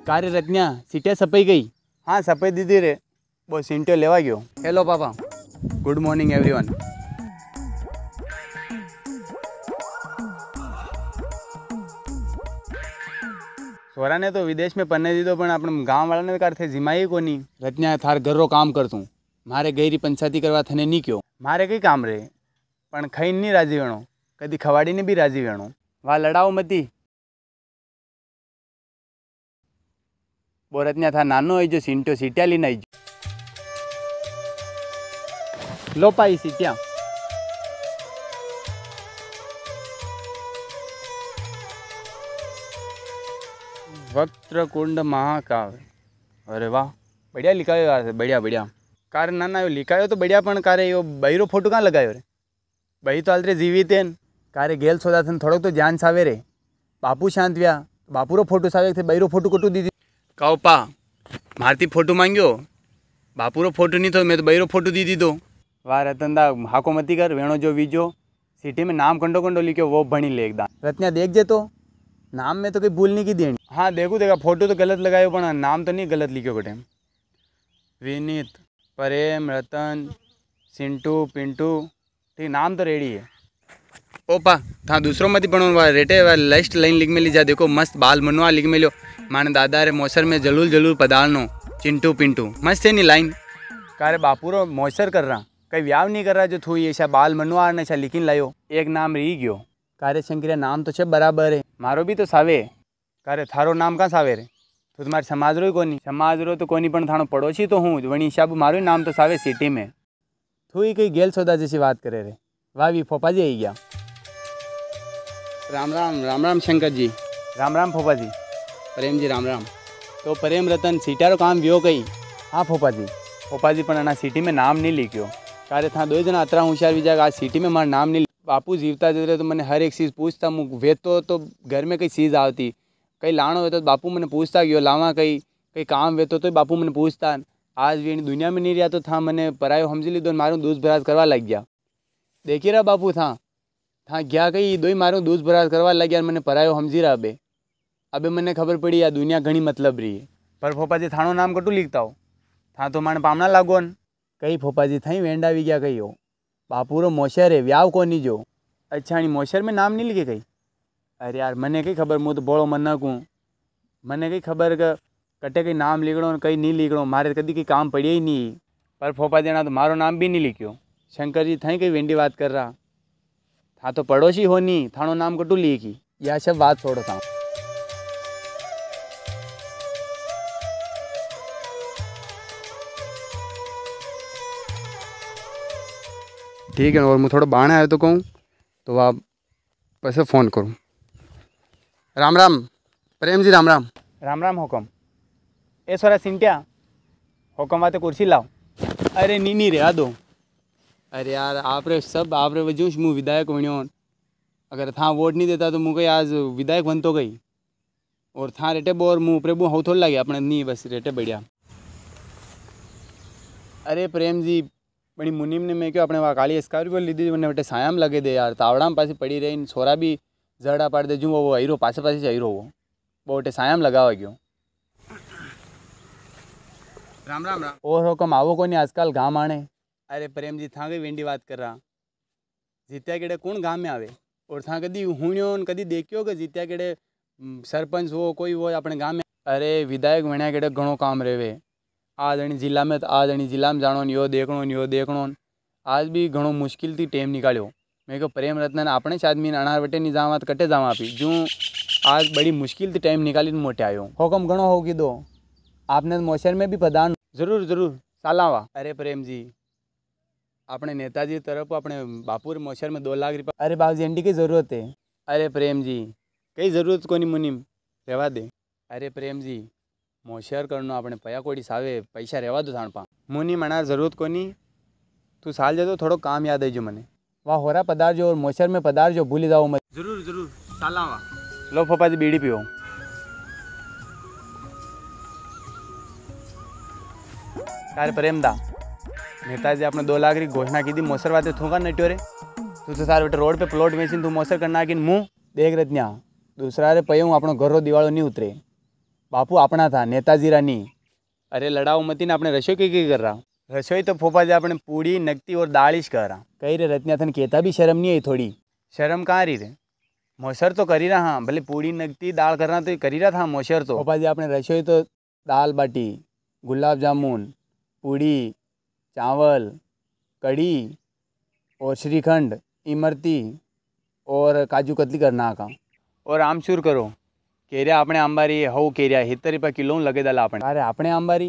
कार्य रत्न्या सीटे सपाई गई? हाँ सपाई दीदी रे, वो सींटो लेवा गयो। हेलो पापा, गुड मॉर्निंग एवरीवन। सोरा ने तो विदेश में पन्ने दीधो पण अपने गाँव वाला ने कार थे जिमाई को नहीं। रत्न्या थार घरो काम करतूँ, मारे गईरी पंचायती करवा थने नहीं क्यों? मारे कई काम रे, पण खाईन नहीं राजी वेणो, कदी खवाड़ी ने भी राजी वेणो। वाह लड़ाओ मती। बोरतन्या था नानो आई जो सींटो सीटिया लीने आई लो पाई सीटिया। वक्त्रकुंड महाकाव्य, अरे वाह बढ़िया लिखायो यार, बढ़िया बढ़िया। कार ना यो लिखायो तो बढ़िया, पण कारे यो बहिरो फोटो कहाँ लगायो रे? बही तो हाल रे जीवित है। कारे गेल सोदा थन थोड़ो तो ध्यान सावे रे। बापू शांत व्या, बापूरो फोटो सावे थे, बहिरो फोटो कटू दीदी। कहो पा मारती फोटो मांग्यो, बापूरो फोटो नहीं तो मैं तो बहिरो फोटो दी दी दो। वाह रतनदा हाको मती कर, वेणो जो वीजो सिटी में नाम कंडो कंडो लिखो वो भणी ले एकदम। रत्न्या देख जे तो नाम में तो कोई भूल नहीं की देनी। हाँ देखो देखा, फोटो तो गलत लगायो पण नाम तो नहीं गलत लिखो कटे। विनीत, प्रेम, रतन, सिंटू, पिंटू, ठीक नाम तो रेडी है। ओपा था दूसरों मत पण रेटे लास्ट लाइन लिख में ली जा। देखो मस्त बाल मनवा लिख में लो, माने दादा रे मौसर में जलूल जलूल पदारनो चिंटू पिंटू, मस्त है नी लाइन। कारे बापूरो मौसर कर रहा, कई व्याव नहीं कर रहा जो थू ऐसा बाल मनवा ने ऐसा लिखिन लायो, एक नाम रही गयो। कारे शंकरिया नाम तो छे बराबर है, मारो भी तो सावे। कारे थारो नाम कहाँ सावे रे? तो तुम्हारे समाज रो कोनी, समाज रो तो कोनी पण थानो पड़ोसी तो हूँ, वणी हिसाब मारो नाम तो सावे सिटी में। थू ही कई गेल सौदा जैसी बात करे रे। वाह भी फोपा जी आई गया। राम राम, राम राम शंकर जी। राम राम फोपा जी। प्रेम जी राम राम। तो प्रेम रतन सीटारो काम व्यो कई? हाँ फोपा जी पण अना सिटी में नाम नहीं लिख्यो। कारे था दो जना अतरा होशियार विजा आज सिटी में मार नाम नहीं। बापू जीवता जते तो मैंने हर एक चीज़ पूछता, मुँह वेतो तो घर में कई चीज़ आवती, कई लाणो वेतो तो बापू मैंने पूछता गयो, लावा कई काम वेतो तो बापू मैंने पूछता। आज भी दुनिया में नहीं रहा तो था मैंने परायो समझी लीधो, मारूँ दूध भराज करवा लग गया। देखी रहा बापू था गया कई दो ही मारूँ दूध भराज करवा लग गया, मैंने परायो समझी रहा। अबे मैंने खबर पड़ी आ दुनिया घनी मतलब रही है। पर फोपा जी थानो नाम कटू लिखता हो, था तो माने पामना लागो न। कई फोपा जी थी वेंडा भी गया कही हो, बापूरो मोशर है व्याव कोनी जो। अच्छा नहीं मोशर में नाम नहीं लिखे कई? अरे यार मने कई खबर, मुँह तो बोलो मन न कहूँ, मने कई खबर कि कटे कई नाम लिखणो कई नहीं लिखणो, मारे कदी कई काम पड़े ही नहीं। पर फोपा जी तो मारो नाम भी नहीं लिखियो। शंकर जी थी कई वेंडी बात कर रहा, था तो पड़ोसी हो नहीं, थानो नाम कटू लिखी, यह सब बात छोड़ो था। ठीक है, और मैं थोड़ा बाहर आया तो कहूँ तो आप पैसे फ़ोन करूँ। राम राम प्रेम जी, राम राम। राम राम हुकम। ए सोरा सिंटिया हुकम वाते कुर्सी लाओ। अरे नी रे आ दो। अरे यार आप रे सब आप रे वजूश मुँह विधायक बण्यो, अगर था वोट नहीं देता तो मुझे आज विधायक बन तो गई। और था रेटे बोर मुँह प्रेबू हाउ थोड़ा लगे अपने नहीं, बस रेटे बढ़िया। अरे प्रेम जी बड़ी मुनीम ने मैं क्यों अपने वहाँ काली स्कॉर्पियो ली थी, मैंने बेटे सायाम लगे दे यार, तावड़ा में पास पड़ी रही, छोरा भी जड़ा पाड़ दे जूँ वो हीरो पास से हीरो वो बेटे सायाम लगावा क्यों। राम राम राम। और हुकम आवो को नहीं आजकल गाँव आने। अरे प्रेम जी था गई वेंडी बात कर रहा, जीत्या केड़े कौन गाँव में आवे? और था कदी हुणियो कदी देखियो कि जीत्या केड़े सरपंच हो कोई वो अपने गाँव में? अरे विधायक वण्या केड़े घणो काम रेवे, आज अणी जिला में जानो यो देखणो आज भी घणो मुश्किल थी टेम निकाल्यो। मैं कहो प्रेम रत्न अपने ज आदमी अनार वटे नहीं जावा तो कटे जावा आपी जूँ आज बड़ी मुश्किल थी टाइम निकाली मोटे आयो। हुकम घणो हो कीधो, आपने मोशर में भी पधार जरूर जरूर सालावा। अरे प्रेम जी अपने नेताजी तरफ अपने बापूर मोशर में 2 लाख रुपया। अरे बाबूजी एंडी की ज़रूरत है। अरे प्रेम जी कई ज़रूरत कोनी मुनीम रहवा दे। अरे प्रेम जी मोशर करनो अपने पया कोड़ी सावे पैसा रहवा दो थाण पा। मुनी मना जरूरत कोनी, तू साल जा तो थोड़ो काम याद आई जो मने। वाह होरा पधार जो और मोशर में पधार जो, भूली जाओ मत। जरूर जरूर सालावा। लो फपा जी बीड़ी पियो। यार प्रेम दा नेताजी अपने 2 लाख की घोषणा की थी, मोसर वाते थूका नट्यो रे। तू तो सारे रोड पे प्लॉट बेचीने तू मोसर करना कि मुँह देख रत्न्या दूसरा रे पयो अपनो घर रो दिवालो नहीं उतरे। बापू अपना था, नेताजी रा नहीं। अरे लड़ाओ मती ने अपने रसोई कई कर रहा। रसोई तो फोपा जी अपने पूड़ी नकती और दाल ही कर रहा। कही रे रत्निया थन कहता भी शर्म नहीं आई थोड़ी? शर्म कहाँ रही रे, मोशर तो करी रहा। हाँ भले पूड़ी नकती दाल करना तो करी रहा था मोशर तो। फोपा जी अपने रसोई तो दाल बाटी, गुलाब जामुन, पूड़ी, चावल, कड़ी और श्रीखंड, इमरती और काजू कतली करना का। और आमचूर करो केरिया अपने आंबारी हव केरिया 70 रुपया किलो लगे दला अपने। अरे अपने आंबारी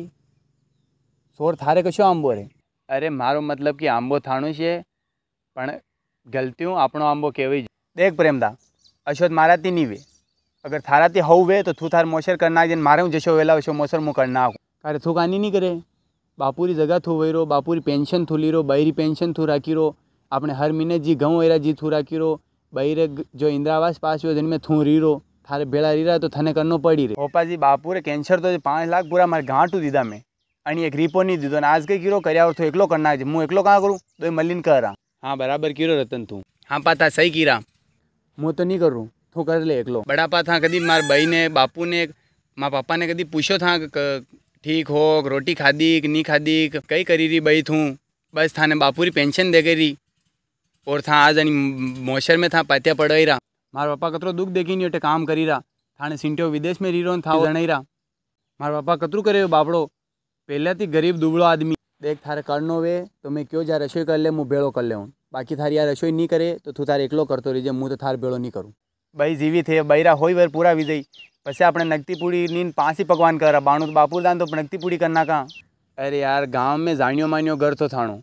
सोर थारे कशो आंबो रे? अरे मारो मतलब कि आंबो थाणु छे पण गलतियों आपणो आंबो केवी। देख प्रेमदा अशोत माराती नहीं वे, अगर थाराती हव वे तो थू थार मोशर करना जन मारे हूँ जशो वेला वशो मोशर मुँ करना। अरे थू कानी नहीं करे, बापूरी जगह थू वही रो, बापूरी पेंशन थू ली रो, बहरी पेंशन थू राखी रो, अपने हर महीने जी घऊँ वहीरा जी थू राखी रो, बहरे जो इंदिरा आवास पास हुआ जिनमें थू री रो, थारे भेड़ा री रहा तो थने करनो पड़ी रे। पोपा जी बापूरे कैंसर तो 5 लाख पूरा मारे गांठू दीदा मैं, अनी एक रीपो नहीं दीदो ने आज कई कीरो कर्या तो एकलो करना है, मुँ एकलो कहाँ करूँ तो मलिन कर रहा। हाँ बराबर कीरो रतन तू, हाँ पाता सही कीरा, मुँ तो नहीं करूँ तू कर ले एकलो। बड़ा पा था कदी मार बही ने बापू ने मार पापा ने कदी पूछो था ठीक हो रोटी खादी कि नहीं खादी कई करी रही बही थूँ, बस थाने बापूरी पेंशन दे गई और था आज अनी मोशर में था पात्या पड़ाई रहा। मारा पापा कतरो दुख देखी नहीं काम करी रहा, थाने सिंटियो विदेश में रीरो था जनाई रहा। मारा पापा कतरू करे बापड़ो, पहले थी गरीब दुबड़ो आदमी। देख थारे करनो वे तो मैं क्यों जा रसोई कर ले, मुँह भेड़ो कर ले, बाकी थारी यार रसोई नहीं करे तो तू थारे एकलो करतो रहीजे, मुँह तो थार भेड़ो नहीं करूँ। भाई जीवी थे बहिरा होई वर पूरा विजय पसे अपने नगती पूड़ी नींद 5 ही पकवान करा बाणु तो बापू दान तो नगती पूड़ी करना कहाँ। अरे यार गाँव में जानियो मानियो घर तो थाणो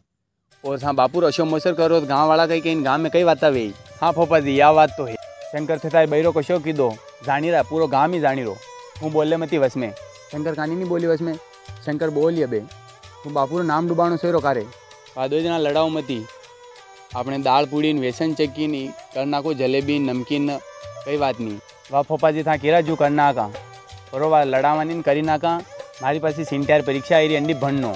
और हाँ बापू रसो मोसर करो तो गाँव वाला कहीं गाँव में कई बात वे। हाँ फोपा जी या बात तो है, शंकर थे ताई बहिरो कशो कीधो जानी रहा पूरो गाँव ही जानी रो, हूँ बोले मती वस में शंकर कानी नहीं बोली वस में, शंकर बोलिए बे तू बापू रो नाम डूबाणो सेरो कारे दो जना लड़ाओ मती अपने दाल पूड़ी वेसन चक्की नहीं करना को जलेबी नमकीन कई बात नहीं। वाह फोपा जी था केरा जू करना का बरोबर लड़ावानी करी ना का मारी पास 70 परीक्षा आई रही अंडी भणनो।